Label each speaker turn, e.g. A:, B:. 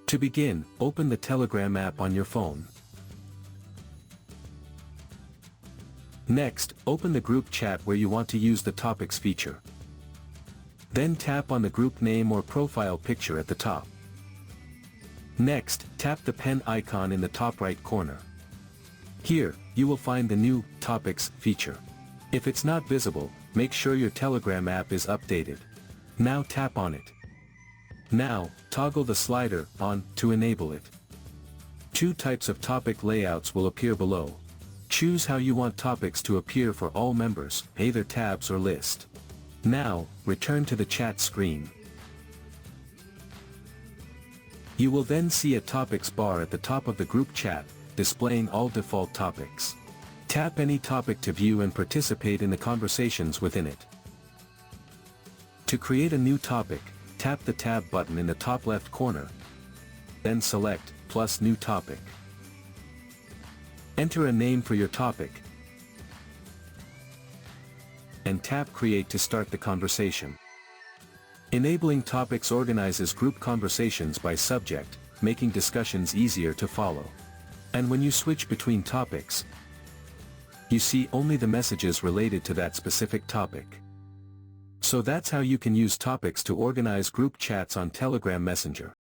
A: To begin, open the Telegram app on your phone. Next, open the group chat where you want to use the topics feature. Then tap on the group name or profile picture at the top. Next, tap the pen icon in the top right corner. Here, you will find the new Topics feature. If it's not visible, make sure your Telegram app is updated. Now tap on it. Now, toggle the slider on to enable it. Two types of topic layouts will appear below. Choose how you want topics to appear for all members, either tabs or list. Now, return to the chat screen. You will then see a topics bar at the top of the group chat, displaying all default topics. Tap any topic to view and participate in the conversations within it. To create a new topic, tap the tab button in the top left corner. Then select plus new topic. Enter a name for your topic. And tap create to start the conversation. Enabling topics organizes group conversations by subject, making discussions easier to follow. And when you switch between topics, you see only the messages related to that specific topic. So that's how you can use topics to organize group chats on Telegram Messenger.